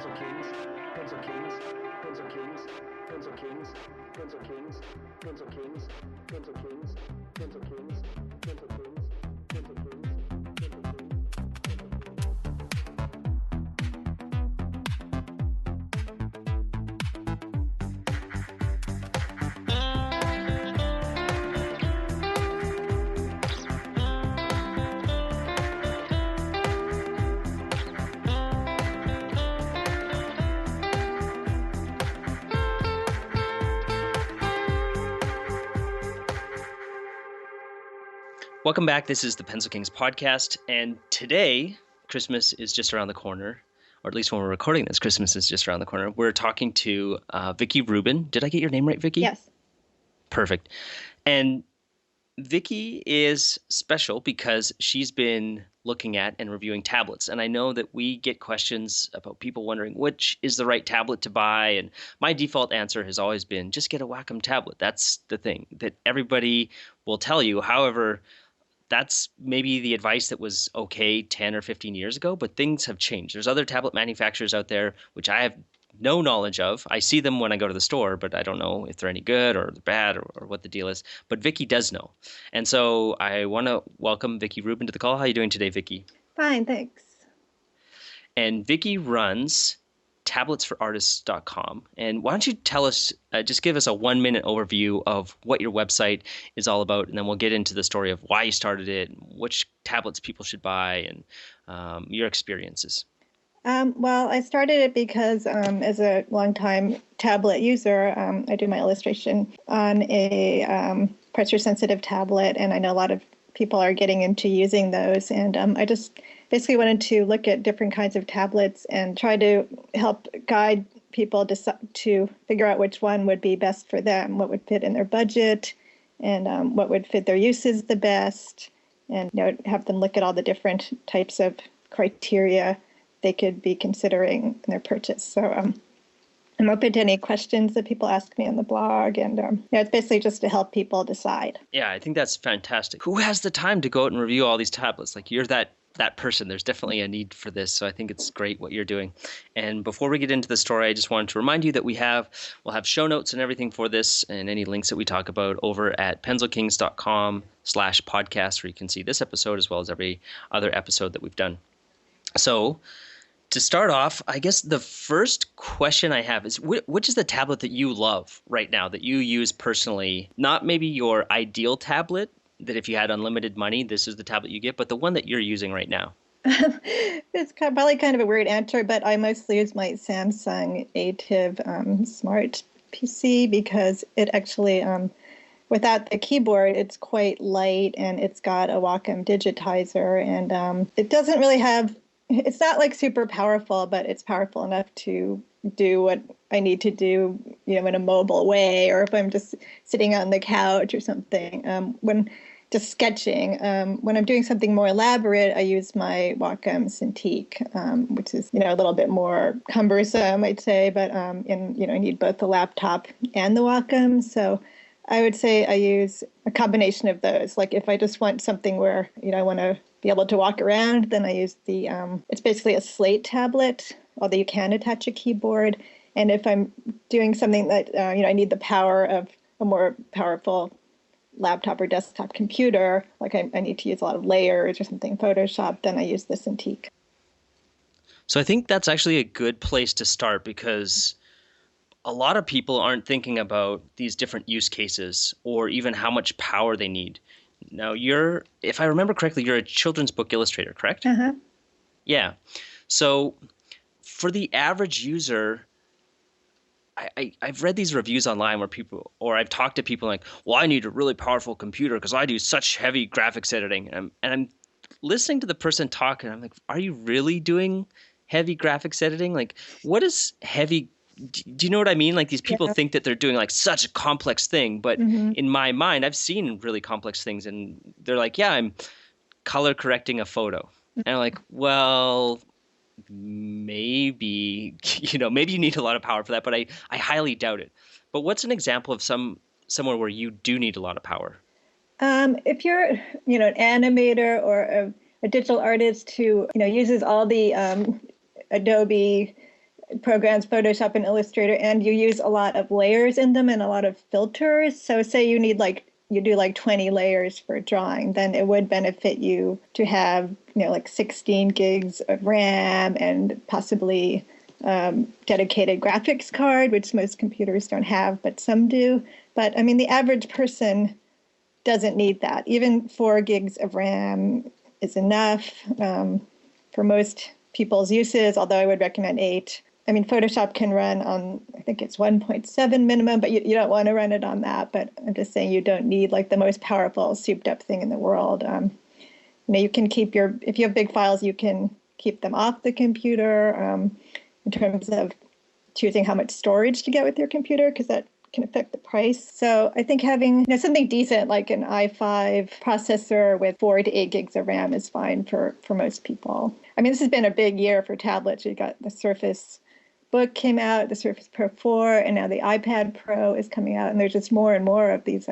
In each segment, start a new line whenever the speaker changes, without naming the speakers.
Pencil Kings, Pencil Kings, Pencil Kings, Pencil Kings, Pencil Kings, Pencil Kings, Pencil Kings, Pencil Kings, Pencil Kings, Pencil Kings, Pencil Kings.
Welcome back. This is the Pencil Kings podcast, and today Christmas is just around the corner, or at least when we're recording this, Christmas is just around the corner. We're talking to Vicki Rubin. Did I get your name right, Vicki?
Yes.
Perfect. And Vicki is special because she's been looking at and reviewing tablets, and I know that we get questions about people wondering which is the right tablet to buy, and my default answer has always been just get a Wacom tablet. That's the thing that everybody will tell you. However, that's maybe the advice that was okay 10 or 15 years ago, but things have changed. There's other tablet manufacturers out there, which I have no knowledge of. I see them when I go to the store, but I don't know if they're any good or they're bad or what the deal is. But Vicki does know. And so I want to welcome Vicki Rubin to the call. How are you doing today, Vicki?
Fine, thanks.
And Vicki runs tabletsforartists.com. And why don't you tell us, just give us a 1-minute overview of what your website is all about, and then we'll get into the story of why you started it, which tablets people should buy, and your experiences.
Well, I started it because as a longtime tablet user, I do my illustration on a pressure-sensitive tablet, and I know a lot of people are getting into using those, and I just basically wanted to look at different kinds of tablets and try to help guide people to figure out which one would be best for them, what would fit in their budget, and what would fit their uses the best, and have them look at all the different types of criteria they could be considering in their purchase. So I'm open to any questions that people ask me on the blog, and it's basically just to help people decide.
Yeah, I think that's fantastic. Who has the time to go out and review all these tablets? Like, you're that person. There's definitely a need for this, so I think it's great what you're doing. And before we get into the story, I just wanted to remind you that we'll have show notes and everything for this and any links that we talk about over at pencilkings.com/podcast, where you can see this episode as well as every other episode that we've done. So to start off, I guess the first question I have is, which is the tablet that you love right now, that you use personally? Not maybe your ideal tablet, that if you had unlimited money, this is the tablet you get, but the one that you're using right now.
It's probably kind of a weird answer, but I mostly use my Samsung ATIV Smart PC because it actually, without the keyboard, it's quite light, and it's got a Wacom digitizer, and it doesn't really have, it's not like super powerful, but it's powerful enough to do what I need to do, in a mobile way, or if I'm just sitting on the couch or something. When just sketching, when I'm doing something more elaborate, I use my Wacom Cintiq, which is, a little bit more cumbersome, I'd say, but I need both the laptop and the Wacom. So I would say I use a combination of those. Like if I just want something where, I want to be able to walk around, then I use the, it's basically a slate tablet, although you can attach a keyboard. And if I'm doing something that, I need the power of a more powerful laptop or desktop computer, like I need to use a lot of layers or something, Photoshop, then I use the Cintiq.
So I think that's actually a good place to start, because a lot of people aren't thinking about these different use cases or even how much power they need. Now, if I remember correctly, you're a children's book illustrator, correct?
Uh-huh.
Yeah. So for the average user, I've read these reviews online or I've talked to people like, well, I need a really powerful computer because I do such heavy graphics editing. And I'm listening to the person talk, and I'm like, are you really doing heavy graphics editing? Like, what is heavy? Do you know what I mean? Like, these people think that they're doing like such a complex thing, but in my mind, I've seen really complex things, and they're like, yeah, I'm color correcting a photo. And I'm like, well, maybe you need a lot of power for that, but I highly doubt it. But what's an example of somewhere where you do need a lot of power?
If you're, an animator or a digital artist who, uses all the Adobe programs, Photoshop and Illustrator, and you use a lot of layers in them and a lot of filters. So say you need you do 20 layers for drawing, then it would benefit you to have, 16 gigs of RAM and possibly dedicated graphics card, which most computers don't have, but some do. But I mean, the average person doesn't need that. Even 4 gigs of RAM is enough for most people's uses, although I would recommend 8. I mean, Photoshop can run on, I think it's 1.7 minimum, but you don't want to run it on that. But I'm just saying you don't need the most powerful souped up thing in the world. You can keep if you have big files, you can keep them off the computer in terms of choosing how much storage to get with your computer, because that can affect the price. So I think having something decent like an i5 processor with 4 to 8 gigs of RAM is fine for most people. I mean, this has been a big year for tablets. You got the Surface Book came out, the Surface Pro 4, and now the iPad Pro is coming out. And there's just more and more of these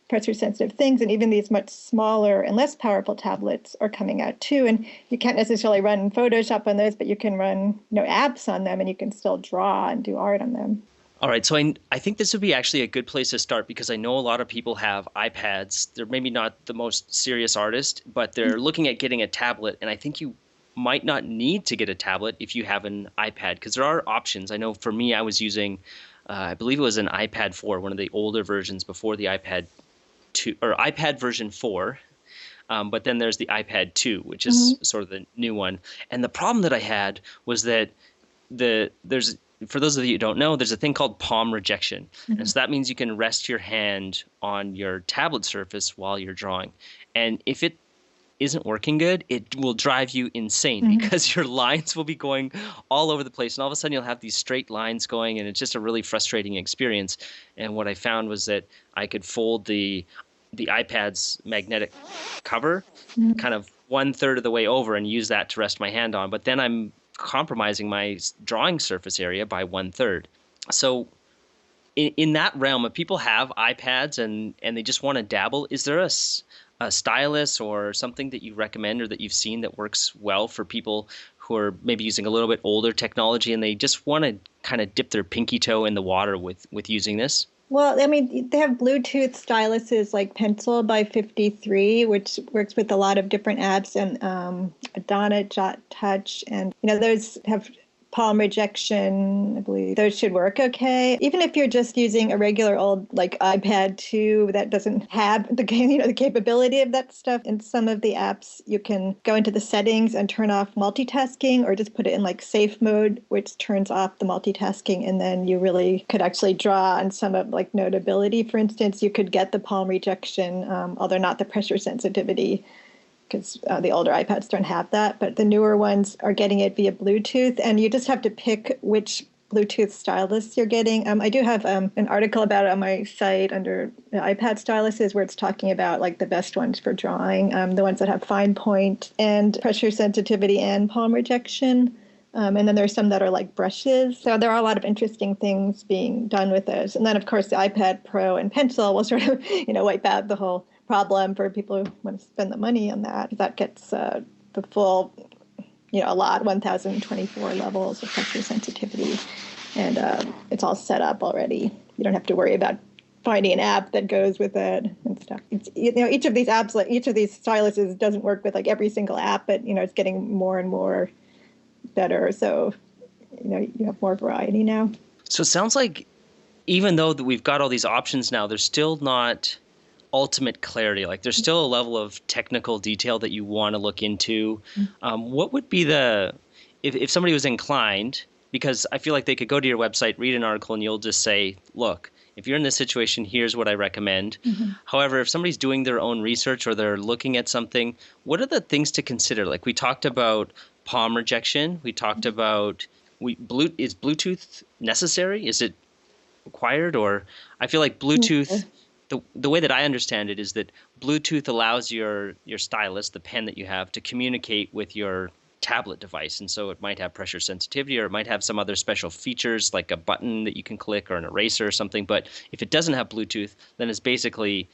pressure-sensitive things. And even these much smaller and less powerful tablets are coming out too. And you can't necessarily run Photoshop on those, but you can run apps on them, and you can still draw and do art on them.
All right, so I think this would be actually a good place to start, because I know a lot of people have iPads. They're maybe not the most serious artist, but they're looking at getting a tablet, and I think you might not need to get a tablet if you have an iPad, because there are options. I know for me, I was using, I believe it was an iPad 4, one of the older versions before the iPad 2, or iPad version 4. But then there's the iPad 2, which is sort of the new one. And the problem that I had was that for those of you who don't know, there's a thing called palm rejection. And so that means you can rest your hand on your tablet surface while you're drawing. And if it isn't working good, it will drive you insane because your lines will be going all over the place. And all of a sudden you'll have these straight lines going, and it's just a really frustrating experience. And what I found was that I could fold the iPad's magnetic cover kind of 1/3 of the way over and use that to rest my hand on. But then I'm compromising my drawing surface area by 1/3. So in that realm, if people have iPads and they just want to dabble, is there a stylus or something that you recommend or that you've seen that works well for people who are maybe using a little bit older technology and they just want to kind of dip their pinky toe in the water with using this?
Well, I mean, they have Bluetooth styluses like Pencil by 53, which works with a lot of different apps, and Adana, Jot Touch, and those have palm rejection. I believe those should work okay. Even if you're just using a regular old iPad 2 that doesn't have the capability of that stuff, in some of the apps you can go into the settings and turn off multitasking, or just put it in safe mode, which turns off the multitasking, and then you really could actually draw on some of Notability, for instance. You could get the palm rejection, although not the pressure sensitivity, because the older iPads don't have that, but the newer ones are getting it via Bluetooth, and you just have to pick which Bluetooth stylus you're getting. I do have an article about it on my site under the iPad styluses, where it's talking about the best ones for drawing, the ones that have fine point and pressure sensitivity and palm rejection. And then there's some that are brushes. So there are a lot of interesting things being done with those. And then, of course, the iPad Pro and Pencil will sort of, wipe out the whole problem for people who want to spend the money on that. That gets the full, a lot, 1,024 levels of pressure sensitivity. And it's all set up already. You don't have to worry about finding an app that goes with it and stuff. It's, each of these apps, each of these styluses doesn't work with every single app, but, it's getting more and more better. So, you have more variety now.
So it sounds like even though that we've got all these options now, there's still not ultimate clarity. There's still a level of technical detail that you want to look into. What would be if somebody was inclined, because I feel like they could go to your website, read an article, and you'll just say, look, if you're in this situation, here's what I recommend. However, if somebody's doing their own research or they're looking at something, what are the things to consider? We talked about palm rejection. We talked about, is Bluetooth necessary? Is it required? Or I feel like Bluetooth, the way that I understand it is that Bluetooth allows your stylus, the pen that you have, to communicate with your tablet device. And so it might have pressure sensitivity, or it might have some other special features like a button that you can click or an eraser or something. But if it doesn't have Bluetooth, then it's basically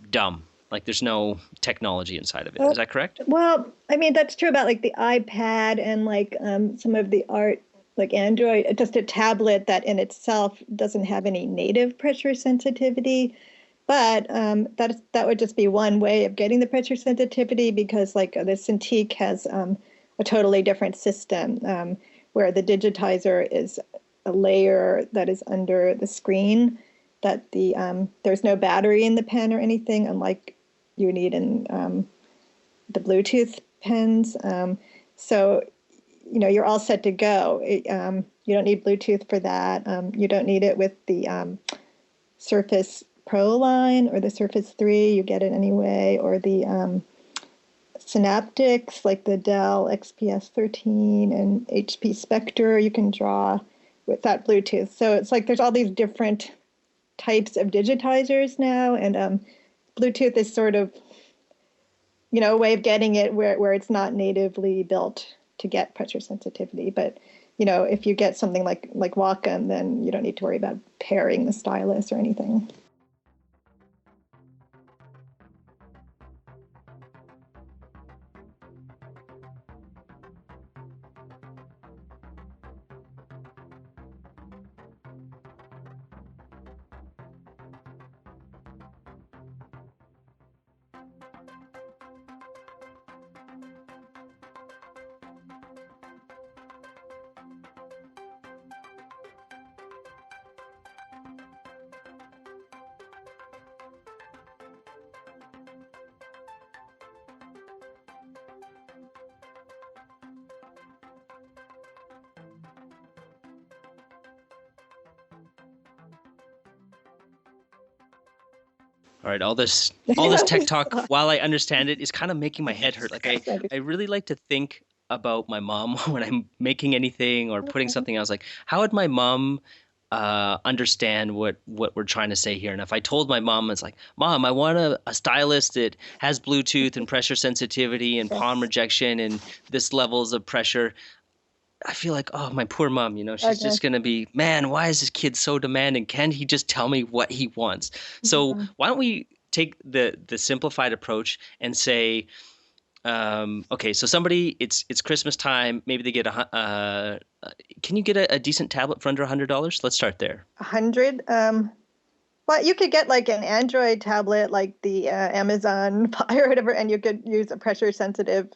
dumb. There's no technology inside of it. Is that correct?
Well, I mean, that's true about the iPad and some of the art like Android, just a tablet that in itself doesn't have any native pressure sensitivity. But that would just be one way of getting the pressure sensitivity, because like the Cintiq has a totally different system where the digitizer is a layer that is under the screen, that there's no battery in the pen or anything, unlike you need in the Bluetooth pens. So, you're all set to go. You don't need Bluetooth for that. You don't need it with the Surface Pro line or the Surface 3. You get it anyway, or the Synaptics, like the Dell XPS 13 and HP Spectre, you can draw with that Bluetooth. So it's like there's all these different types of digitizers now, and Bluetooth is sort of, a way of getting it where it's not natively built to get pressure sensitivity. But, if you get something like Wacom, then you don't need to worry about pairing the stylus or anything.
All right, all this tech talk, while I understand it, is kind of making my head hurt. Like I really like to think about my mom when I'm making anything or putting something. I was like, how would my mom understand what we're trying to say here? And if I told my mom, it's like, Mom, I want a stylus that has Bluetooth and pressure sensitivity and palm rejection and this levels of pressure, I feel like, oh, my poor mom, she's just going to be, man, why is this kid so demanding? Can he just tell me what he wants? So why don't we take the simplified approach and say, okay, so somebody, it's Christmas time. Maybe they get can you get a decent tablet for under $100? Let's start there.
100? Well, you could get like an Android tablet, like the Amazon Fire or whatever, and you could use a pressure sensitive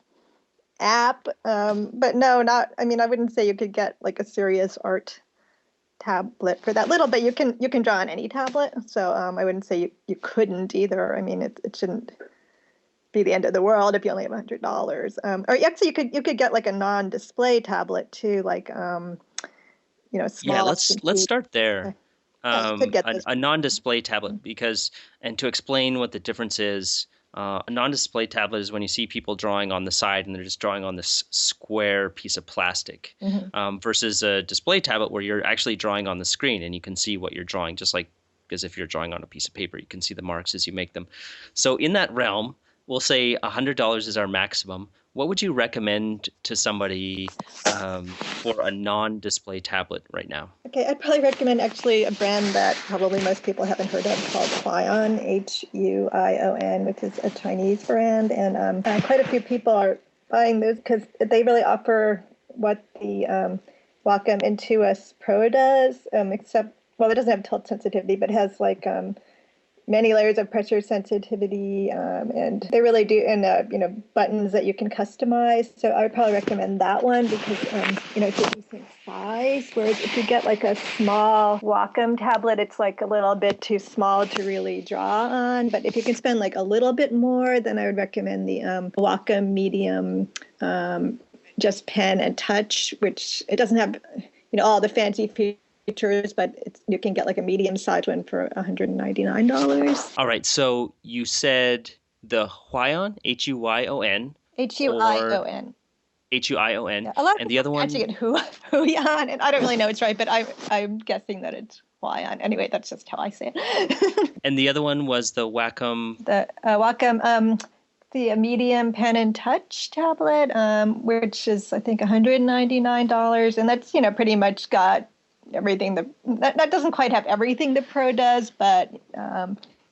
app, but no, I wouldn't say you could get like a serious art tablet for that little, but you can draw on any tablet. So I wouldn't say you couldn't either. I mean, it shouldn't be the end of the world if you only have $100. Or actually, you could get like a non-display tablet too, like small.
Yeah, let's start there.
A
non-display tablet, because, and to explain what the difference is. A non-display tablet is when you see people drawing on the side and they're just drawing on this square piece of plastic, versus a display tablet where you're actually drawing on the screen and you can see what you're drawing, just like as if you're drawing on a piece of paper. You can see the marks as you make them. So in that realm, we'll say $100 is our maximum. What would you recommend to somebody for a non-display tablet right now?
Okay, I'd probably recommend actually a brand that probably most people haven't heard of called Huion, Huion, which is a Chinese brand. And quite a few people are buying those because they really offer what the Wacom Intuos Pro does, except, well, it doesn't have tilt sensitivity, but it has like many layers of pressure sensitivity, and they really do, and buttons that you can customize. So I would probably recommend that one because it's a decent size. Whereas if you get like a small Wacom tablet, it's like a little bit too small to really draw on. But if you can spend like a little bit more, then I would recommend the Wacom Medium Just Pen and Touch, which it doesn't have all the fancy features, but you can get like a medium-sized one for $199.
All right, so you said the Huion, Huion.
Huion.
Huion.
Yeah, a lot of
and the other one,
actually get Huion, and I don't really know it's right, but I'm guessing that it's Huion. Anyway, that's just how I say it.
And the other one was the Wacom.
The Wacom, the medium pen and touch tablet, which is I think $199, and that's pretty much got everything that doesn't quite have everything the Pro does, but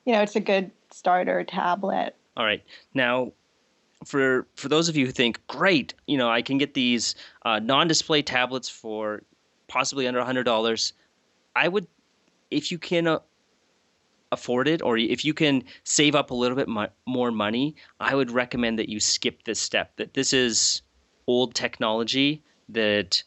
it's a good starter tablet.
All right, now for those of you who think, great, I can get these non-display tablets for possibly under $100. I would, if you can afford it, or if you can save up a little bit more money, I would recommend that you skip this step. That this is old technology that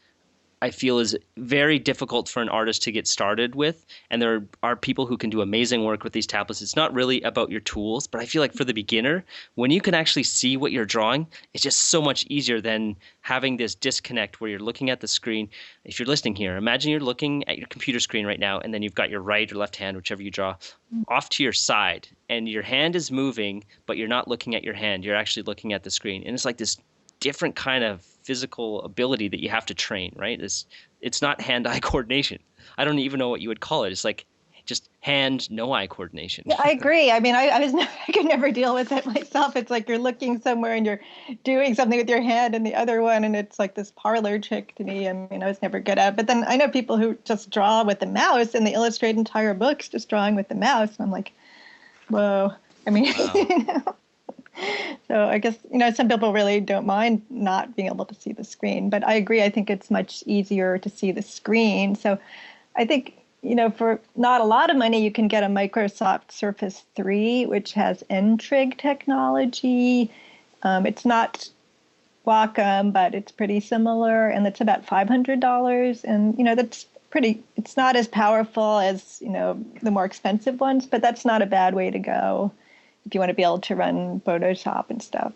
I feel is very difficult for an artist to get started with. And there are people who can do amazing work with these tablets. It's not really about your tools, but I feel like for the beginner, when you can actually see what you're drawing, it's just so much easier than having this disconnect where you're looking at the screen. If you're listening here, imagine you're looking at your computer screen right now, and then you've got your right or left hand, whichever you draw, off to your side. And your hand is moving, but you're not looking at your hand. You're actually looking at the screen. And it's like this different kind of physical ability that you have to train, right? It's not hand-eye coordination. I don't even know what you would call it. It's like just hand, no eye coordination.
Yeah, I agree. I mean, I could never deal with it myself. It's like you're looking somewhere and you're doing something with your hand and the other one, and it's like this parlor trick to me. I mean, I was never good at it. But then I know people who just draw with the mouse and they illustrate entire books just drawing with the mouse. And I'm like, whoa. I mean,
Wow.
So I guess, some people really don't mind not being able to see the screen, but I agree. I think it's much easier to see the screen. So I think, for not a lot of money, you can get a Microsoft Surface 3, which has N-Trig technology. It's not Wacom, but it's pretty similar, and it's about $500. And, that's it's not as powerful as, the more expensive ones, but that's not a bad way to go if you want to be able to run Photoshop and stuff.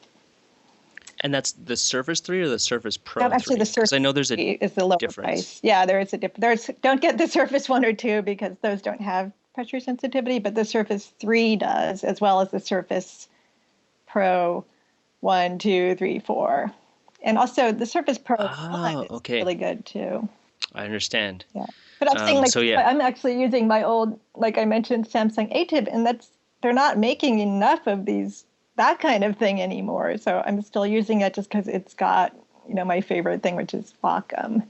And that's the Surface 3 or the Surface Pro 3?
Actually, the Surface
I know there's a
is the lower
difference.
price. Yeah, there is a difference. Don't get the Surface 1 or 2 because those don't have pressure sensitivity, but the Surface 3 does, as well as the Surface Pro 1, 2, 3, 4. And also the Surface Pro 1 is really good too.
I understand.
Yeah. But I'm saying, I'm actually using my old, like I mentioned, Samsung ATIV, and they're not making enough of that kind of thing anymore. So I'm still using it just because it's got, my favorite thing, which is Wacom.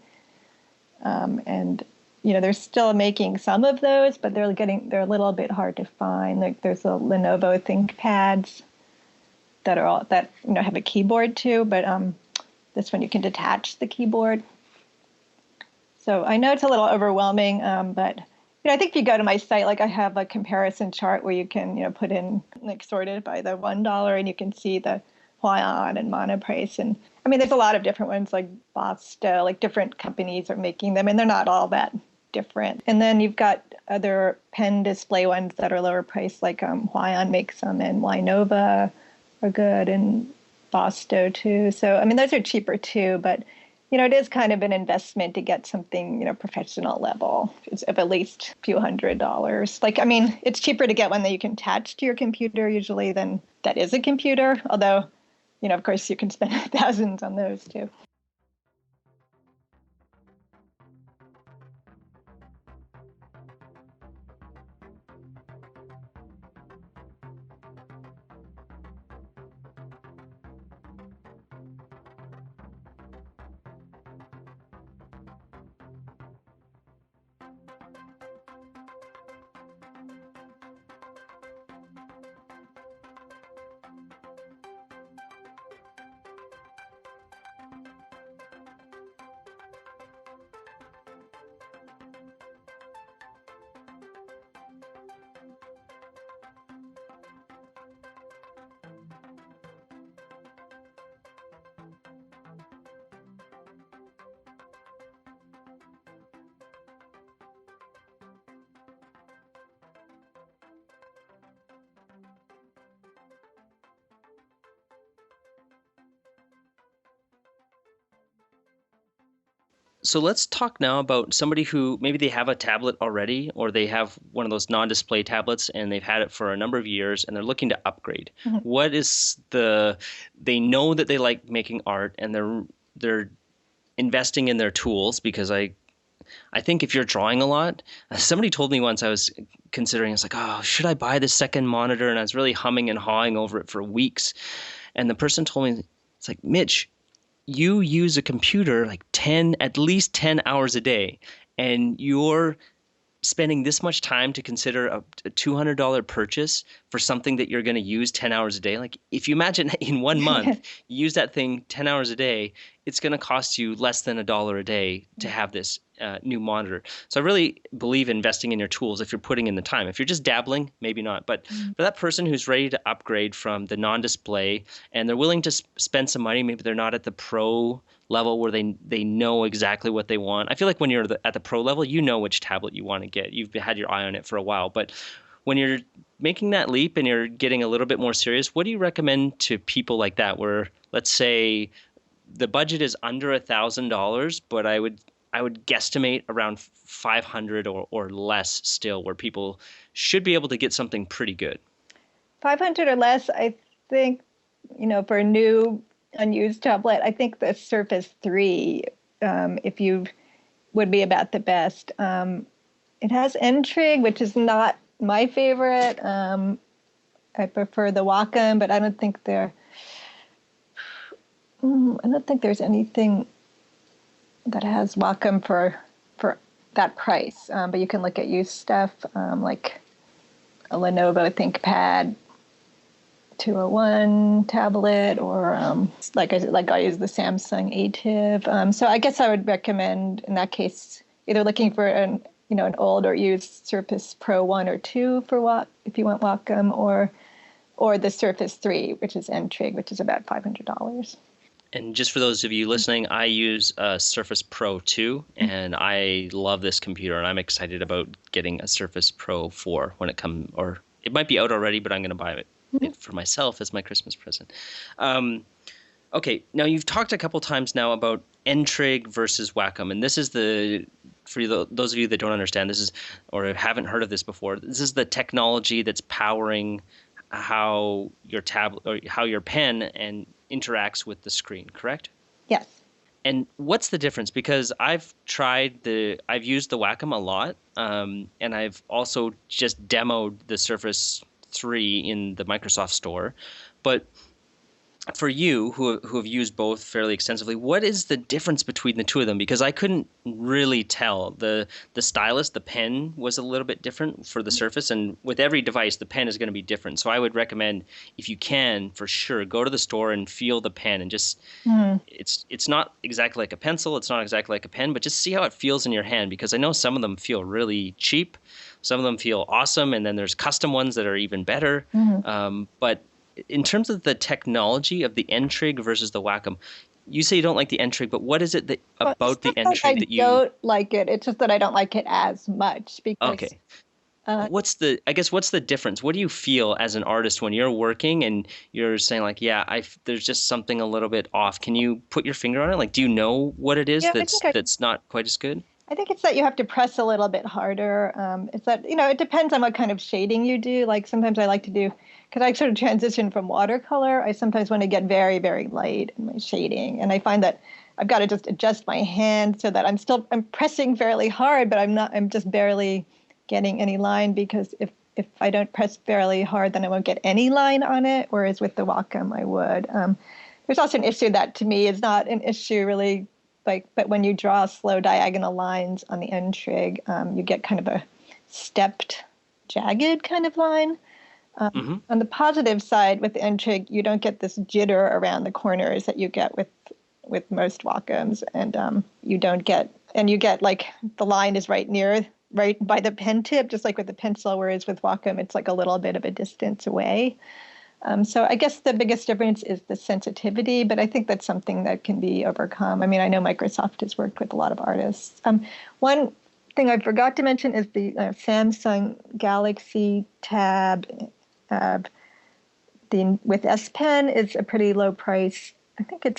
And, they're still making some of those, but they're a little bit hard to find. Like there's the Lenovo ThinkPads that have a keyboard too, but this one you can detach the keyboard. So I know it's a little overwhelming, but I think if you go to my site, like I have a comparison chart where you can, put in like sorted by the $1, and you can see the Huion and Monoprice. And I mean, there's a lot of different ones like Bosto, like different companies are making them, and they're not all that different. And then you've got other pen display ones that are lower priced, like Huion makes them, and Lynova are good, and Bosto too. So, I mean, those are cheaper too, but it is kind of an investment to get something, professional level. It's of at least a few $100s. Like, I mean, it's cheaper to get one that you can attach to your computer usually than that is a computer. Although, of course, you can spend thousands on those too.
So let's talk now about somebody who maybe they have a tablet already, or they have one of those non-display tablets and they've had it for a number of years and they're looking to upgrade. Mm-hmm. What is they know that they like making art and they're investing in their tools, because I think if you're drawing a lot, somebody told me once, I was considering, it's like, oh, should I buy this second monitor? And I was really humming and hawing over it for weeks. And the person told me, it's like, Mitch, you use a computer like at least 10 hours a day, and you're spending this much time to consider a $200 purchase for something that you're going to use 10 hours a day. Like, if you imagine in 1 month, you use that thing 10 hours a day, it's going to cost you less than $1 a day to have this new monitor. So I really believe investing in your tools if you're putting in the time. If you're just dabbling, maybe not. But for that person who's ready to upgrade from the non-display and they're willing to spend some money, maybe they're not at the pro level where they know exactly what they want. I feel like when you're at the pro level, you know which tablet you want to get. You've had your eye on it for a while. But when you're making that leap and you're getting a little bit more serious, what do you recommend to people like that where, let's say, the budget is under $1,000, but I would guesstimate around 500 or less still, where people should be able to get something pretty good.
500 or less, I think, for a new unused tablet, I think the Surface 3, if you would be about the best. It has N-Trig, which is not my favorite. I prefer the Wacom, but I don't think there's anything that has Wacom for that price. But you can look at used stuff like a Lenovo ThinkPad 201 tablet, or I use the Samsung ATIV. So I guess I would recommend in that case either looking for an old or used Surface Pro 1 or 2 if you want Wacom, or the Surface 3, which is N-Trig, which is about $500.
And just for those of you listening, I use a Surface Pro 2, and I love this computer, and I'm excited about getting a Surface Pro 4 when it comes, or it might be out already, but I'm going to buy it for myself as my Christmas present. Okay, now you've talked a couple times now about N-Trig versus Wacom, and this is for those of you that don't understand, this is, or haven't heard of this before, this is the technology that's powering how your tablet or how your pen and interacts with the screen, correct?
Yes.
And what's the difference? Because I've used the Wacom a lot, and I've also just demoed the Surface 3 in the Microsoft Store. But for you, who have used both fairly extensively, what is the difference between the two of them? Because I couldn't really tell. The stylus, the pen, was a little bit different for the Surface, and with every device, the pen is going to be different. So I would recommend, if you can, for sure, go to the store and feel the pen, and just it's not exactly like a pencil, it's not exactly like a pen, but just see how it feels in your hand, because I know some of them feel really cheap, some of them feel awesome, and then there's custom ones that are even better. But in terms of the technology of the N-Trig versus the Wacom, you say you don't like the N-Trig, but what is it about the N-Trig that you
don't like it? It's just that I don't like it as much because.
Okay. What's the difference? What do you feel as an artist when you're working and you're saying like, there's just something a little bit off? Can you put your finger on it? Like, do you know what it is that's not quite as good?
I think it's that you have to press a little bit harder. It's that, it depends on what kind of shading you do. Like sometimes I like to do, because I sort of transition from watercolor, I sometimes want to get very, very light in my shading. And I find that I've got to just adjust my hand so that I'm pressing fairly hard, but I'm just barely getting any line, because if I don't press fairly hard, then I won't get any line on it. Whereas with the Wacom, I would. There's also an issue that to me is not an issue really, but when you draw slow diagonal lines on the N-Trig, you get kind of a stepped, jagged kind of line. On the positive side, with the N-Trig, you don't get this jitter around the corners that you get with most Wacoms, and you get like the line is right by the pen tip, just like with the pencil, whereas with Wacom, it's like a little bit of a distance away. So I guess the biggest difference is the sensitivity, but I think that's something that can be overcome. I mean, I know Microsoft has worked with a lot of artists. One thing I forgot to mention is the Samsung Galaxy Tab with S Pen is a pretty low price. I think I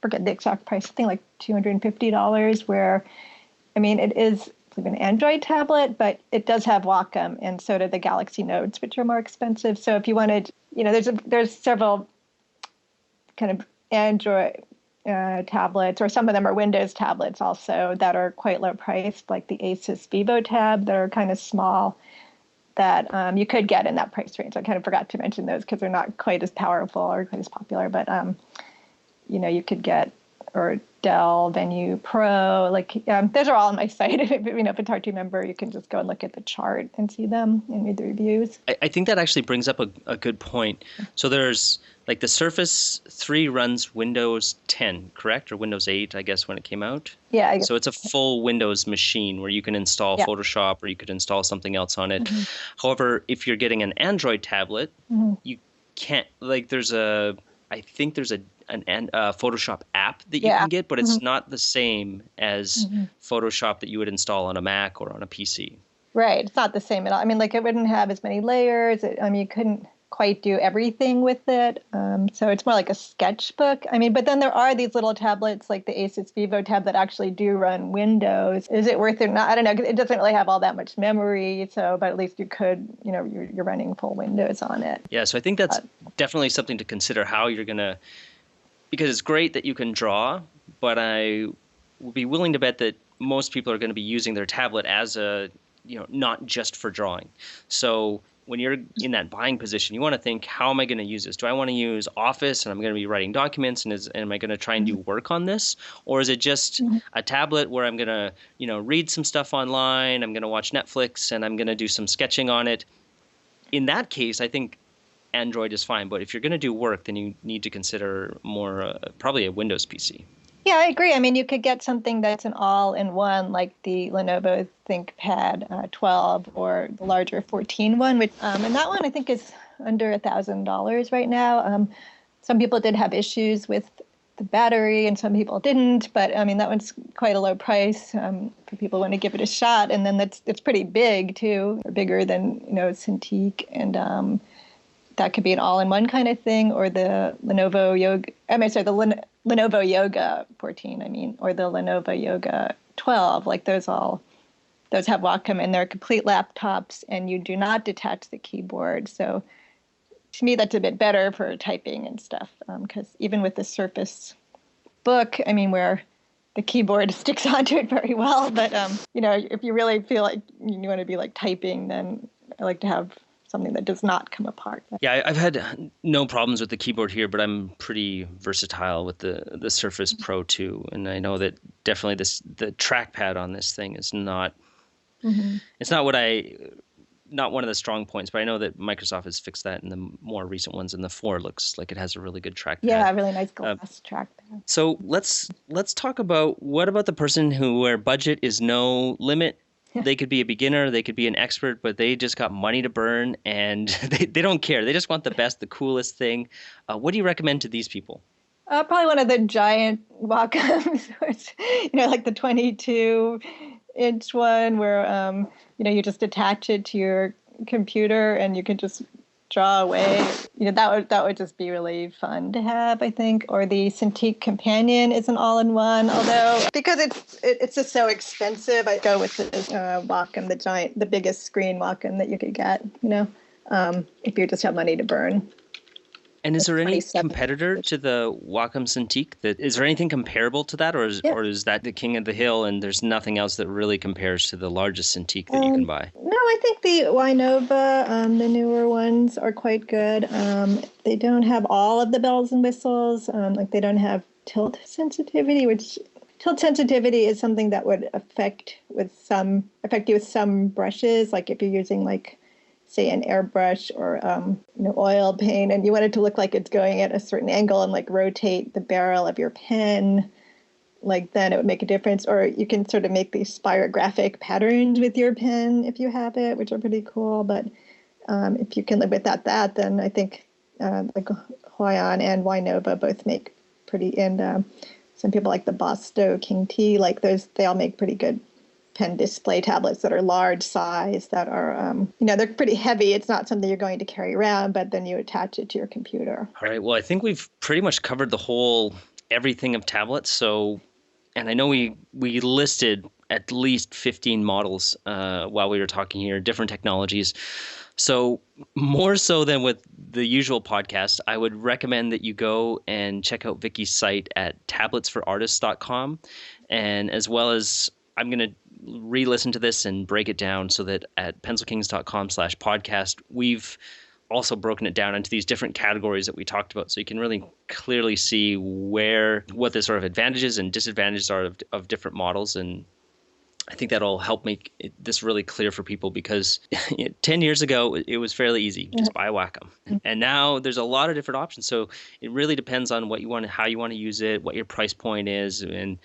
forget the exact price, something like $250, where, I mean, it is an Android tablet, but it does have Wacom, and so do the Galaxy Notes, which are more expensive. So if you wanted, there's several kind of Android tablets, or some of them are Windows tablets also, that are quite low priced, like the Asus VivoTab, that are kind of small, that you could get in that price range. I kind of forgot to mention those because they're not quite as powerful or quite as popular, but you could get, or Dell Venue Pro. Those are all on my site. If a Tartu member, you can just go and look at the chart and see them and read the reviews.
I think that actually brings up a good point. So there's like the Surface 3 runs Windows 10, correct? Or Windows 8, I guess, when it came out?
Yeah. I guess.
So it's a full Windows machine where you can install Photoshop or you could install something else on it. However, if you're getting an Android tablet, you can't, I think there's a Photoshop app that you can get, but it's not the same as Photoshop that you would install on a Mac or on a PC.
Right. It's not the same at all. I mean, it wouldn't have as many layers. You couldn't quite do everything with it. So it's more like a sketchbook. I mean, but then there are these little tablets like the Asus VivoTab that actually do run Windows. Is it worth it or not? I don't know. It doesn't really have all that much memory. But at least you could, you're running full Windows on it.
Yeah. So I think that's definitely something to consider how you're going to, because it's great that you can draw, but I would be willing to bet that most people are going to be using their tablet as not just for drawing. So when you're in that buying position, you want to think, how am I going to use this? Do I want to use Office and I'm going to be writing documents and am I going to try and do work on this? Or is it just a tablet where I'm going to, read some stuff online, I'm going to watch Netflix and I'm going to do some sketching on it? In that case, I think Android is fine. But if you're going to do work, then you need to consider more probably a Windows PC.
Yeah, I agree. I mean, you could get something that's an all-in-one, like the Lenovo ThinkPad 12 or the larger 14 one, and that one I think is under $1,000 right now. Some people did have issues with the battery, and some people didn't. But I mean, that one's quite a low price for people who want to give it a shot. And then it's pretty big too, bigger than Cintiq, and that could be an all-in-one kind of thing, or the Lenovo Yoga. Lenovo Yoga 14, or the Lenovo Yoga 12, those have Wacom, and they're complete laptops, and you do not detach the keyboard. So to me, that's a bit better for typing and stuff, because even with the Surface Book, where the keyboard sticks onto it very well, but if you really feel like you want to be typing, then I like to have something that does not come apart.
Yeah, I've had no problems with the keyboard here, but I'm pretty versatile with the Surface Pro 2, and I know that definitely the trackpad on this thing is not. It's not not one of the strong points, but I know that Microsoft has fixed that in the more recent ones, and the 4 looks like it has a really good trackpad.
Yeah, really nice glass trackpad.
So let's talk about what about the person where budget is no limit. They could be a beginner, they could be an expert, but they just got money to burn and they don't care. They just want the best, the coolest thing. What do you recommend to these people?
Probably one of the giant Wacoms, like the 22-inch one where, you just attach it to your computer and you can just draw away. That would just be really fun to have, I think. Or the Cintiq Companion is an all-in-one, although because it's just so expensive, I go with this Wacom, the biggest screen Wacom that you could get. If you just have money to burn.
And is there any competitor to the Wacom Cintiq? Is there anything comparable to that, or is that the king of the hill and there's nothing else that really compares to the largest Cintiq that you can buy?
No, I think the Wynova, the newer ones, are quite good. They don't have all of the bells and whistles. They don't have tilt sensitivity, which tilt sensitivity is something that would affect you with some brushes, like if you're using say an airbrush or oil paint, and you want it to look like it's going at a certain angle and rotate the barrel of your pen, then it would make a difference. Or you can sort of make these spirographic patterns with your pen if you have it, which are pretty cool. But if you can live without that, then I think Huion and Wynova both make pretty, and some people like the Bosto King T, they all make pretty good pen display tablets that are large size, that are, they're pretty heavy. It's not something you're going to carry around, but then you attach it to your computer.
All right. Well, I think we've pretty much covered everything of tablets. So, and I know we listed at least 15 models while we were talking here, different technologies. So more so than with the usual podcast, I would recommend that you go and check out Vicky's site at tabletsforartists.com, and as well as I'm going to re-listen to this and break it down so that at pencilkings.com/podcast, we've also broken it down into these different categories that we talked about. So you can really clearly see what the sort of advantages and disadvantages are of different models. And I think that'll help make this really clear for people, because 10 years ago, it was fairly easy. Just buy a Wacom. And now there's a lot of different options. So it really depends on what you want, how you want to use it, what your price point is. And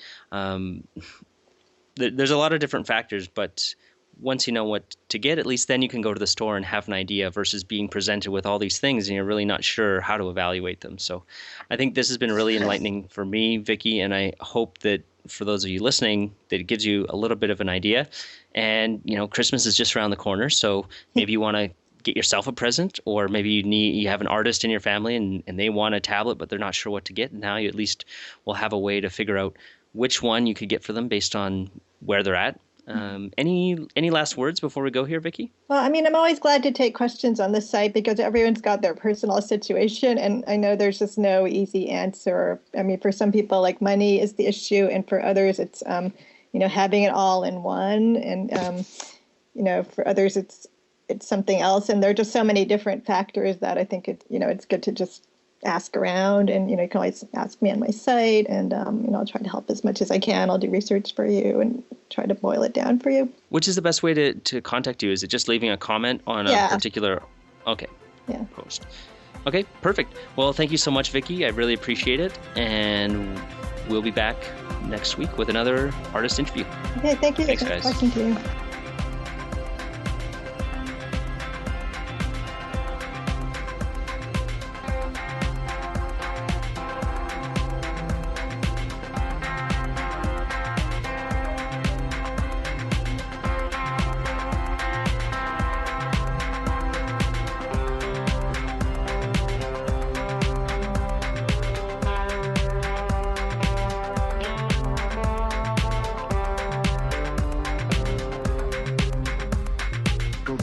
there's a lot of different factors. But once you know what to get, at least then you can go to the store and have an idea, versus being presented with all these things and you're really not sure how to evaluate them. So I think this has been really enlightening for me, Vicki, and I hope that for those of you listening, that it gives you a little bit of an idea. And, Christmas is just around the corner. So maybe you want to get yourself a present, or maybe you have an artist in your family and they want a tablet, but they're not sure what to get. Now you at least will have a way to figure out which one you could get for them based on where they're at. Any last words before we go here, Vicki?
Well, I'm always glad to take questions on this site, because everyone's got their personal situation, and I know there's just no easy answer. For some people, like, money is the issue, and for others, it's having it all in one, and for others, it's something else, and there are just so many different factors that I think it's good to just ask around, and you can always ask me on my site, and I'll try to help as much as I can. I'll do research for you and try to boil it down for you.
Which is the best way to contact you? Is it just leaving a comment on a particular post? Okay, perfect. Well, thank you so much, Vicki. I really appreciate it, and we'll be back next week with another artist interview.
Okay, thank you.
Thanks, guys.
Talking to you.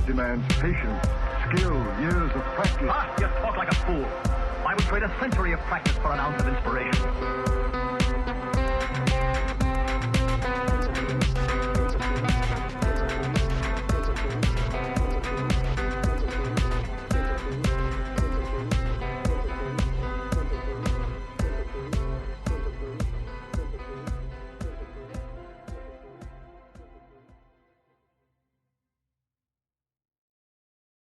Demands patience, skill, years of practice.
You talk like a fool. I would trade a century of practice for an ounce of inspiration.